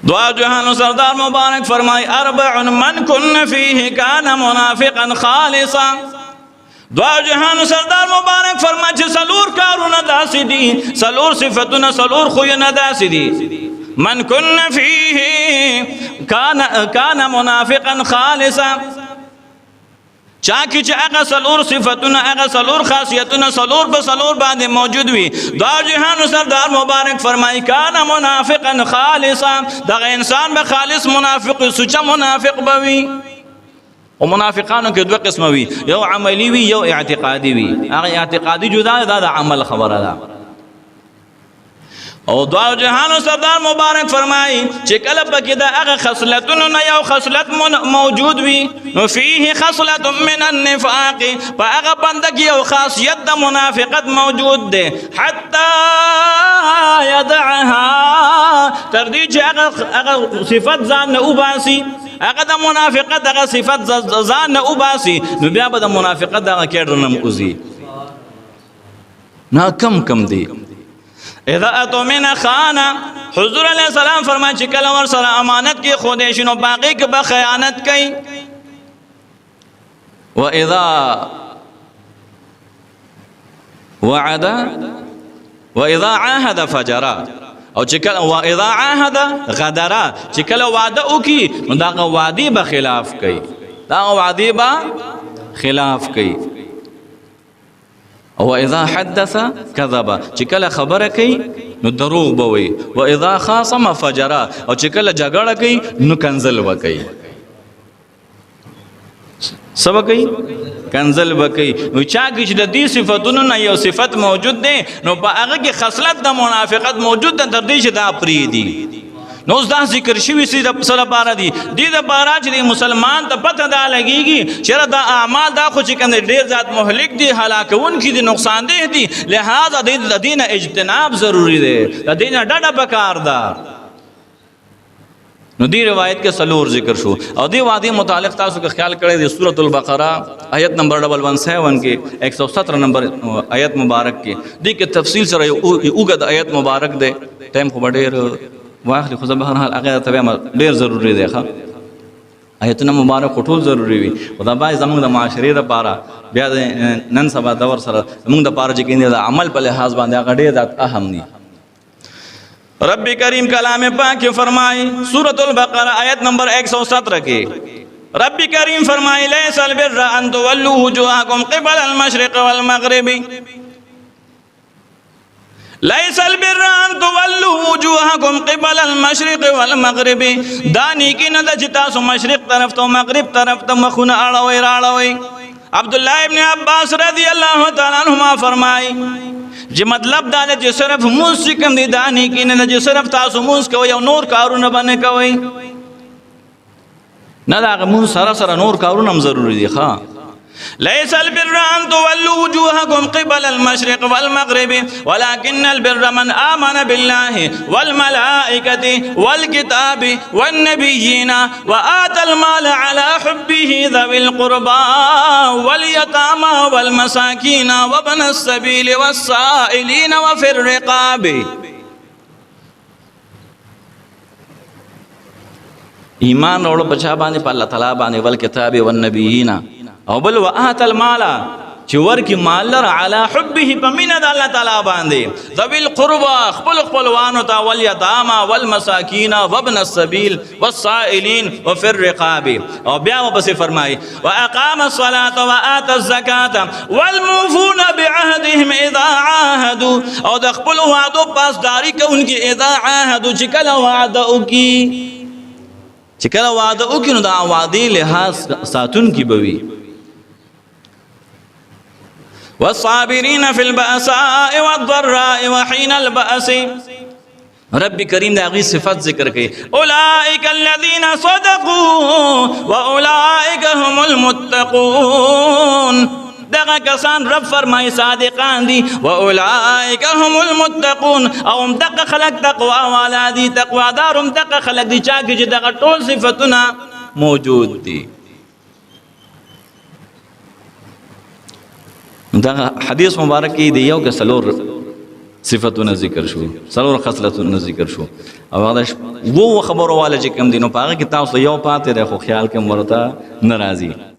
دعا جہان سردار مبارک فرمائی اربع من کن فیہ کان منافقا خالصا دعا جہان سردار مبارک فرمائی چھ سلور کارون داسی دی سلور صفتنا سلور خوین داسی دی من کن فیہ کان منافقا خالصا چاکی چا اگا سلور صفتنا اگا سلور خاصیتنا سلور بسلور بعد موجود ہوئی دعا جہان سردار مبارک فرمائی کانا منافقا خالصا داغ انسان بخالص منافق سچا منافق بوی و منافقانو کے دو قسم ہوئی یو عملی وی یو اعتقادی وی اگا اعتقادی جدا دا عمل خبر دا او دعا جہان سردار مبارک فرمائی چکل پکی دا اغا خصلتن یو خصلت موجود وی فیہ خصلت من النفاق پا اغا بندگی یو خاصیت دا منافقت موجود دے حتی یدعها تردی چی اغا صفت زان نو باسی اغا دا منافقت اغا صفت زان نو باسی نو بیا با دا منافقت اغا کیرنم اوزی نا کم دی اذا اتمن خانا حضور علیہ السلام فرمائے چکل ورسر امانت کی خودشن و باقی کی بخیانت کی و اذا وعد و اذا عاہد فجرا او چکل و اذا عاہد غدرا چکل وعدہ کی داغ وعدی بخلاف کی داغ وعدی بخلاف کی و اذا حدث كذب چکل خبر کئی نو دروغ بوئی و اذا خاصم فجرا او چکل جگڑ کئی نو کنزل بکئی سب کئی کنزل بکئی نو چاکی چی دی صفتونو نا یو صفت موجود دے نو با اگر کی خصلت دا منافقت موجود دا تردیش دا پریدی نو اس دا ذکر شوی سی صلی پارا دی دا پارا چی دی مسلمان تا پتہ دا لگی گی چرا دا اعمال دا خوچی کندے دیر ذات محلک دی حلاکون کی دی نقصان دے دی لہذا دین اجتناب ضروری دے دین ڈاڈا بکار دا نو دی روایت کے سلور ذکر شو اور دی وادی متعلق تاسو کا خیال کرے دی سورۃ البقرہ آیت نمبر 117 کے 117 نمبر آیت مبارک کے دی کے تفصیل سر اوگد آیت مبارک دے ٹائم کو بڑھیر واخلی خدا بہرحال اگر تبع ډیر ضروری دی ښا آیتونه مبارک ټول ضروری وي خدا باندې زموږ د معاشرې د پاره بیا نن سبا دور سره موږ د پاره چې کینې د عمل په لحاظ باندې هغه ډیر اهم دي رب کریم کلام پاک فرمائے سورۃ البقرہ آیت نمبر 117 کے رب کریم فرمائے لیس البر ان تولوا وجوهکم قبل المشرق والمغرب لیس البر ان تولوا وجوهکم قبل المشرق والمغرب دانی کی نہ جتا سو مشرق طرف تو مغرب طرف تو مخون اڑوي راڑوي عبداللہ ابن عباس رضی اللہ تعالی عنہما فرمائے جی مطلب دانے جی صرف موس چکم دی دانی کی نہ جی صرف تاسو موس کوئی او نور کارون بنے کوئی نہ دا موس سرا نور کارون ہم ضروری دی خواہ ليس البر أن تولوا وجوهكم قبل المشرق والمغرب ولكن البر من آمن بالله والملائكة والكتاب والنبيين وآتى المال على حبه ذوي القربى واليتامى والمساكين وابن السبيل والسائلين وفي الرقاب ایمان روڑو بچا بانے پا اللہ تعالیٰ بانے والکتاب والنبیین او بل وآت المالا چی ورکی مال لر علا حبه پمینت اللہ تعالیٰ باندے ذوی القربہ خپل وانتا والیتاما والمساکین وابن السبیل والسائلین وفی الرقاب او بیاو بس فرمائی وَأَقَامَ الصَّلَاةَ وَآتَ الزَّكَاةَ وَالْمُوفُونَ بِعَهْدِهِمْ اِذَا عَاهَدُوا او دخپل وعدو پاسداری کا ان کی اذا عاهدوا چکل وعدو کی نو دا وعدی لحاظ ساتون کی بوی والصابرین فی البأساء والضراء وحین البأس رب کریم نے اگلی صفت ذکر کی اولئک الذین صدقوا واولئک هم المتقون دغا کسان رب فرمائی صادقان دی واولئک هم المتقون او ام دقا خلق تقوی والا دی تقوی دار ام دقا خلق دی چاکی جی دقا طول صفتنا موجود دی دغه حدیث مبارک کی دی یو که سلور صفتونه ذکر شو څلور خصلتونه ذکر شو او هغه وو خبرو والا چې کوم دینو پاره کې تاسو یو پاتې ده خو خیال کې مرته ناراضي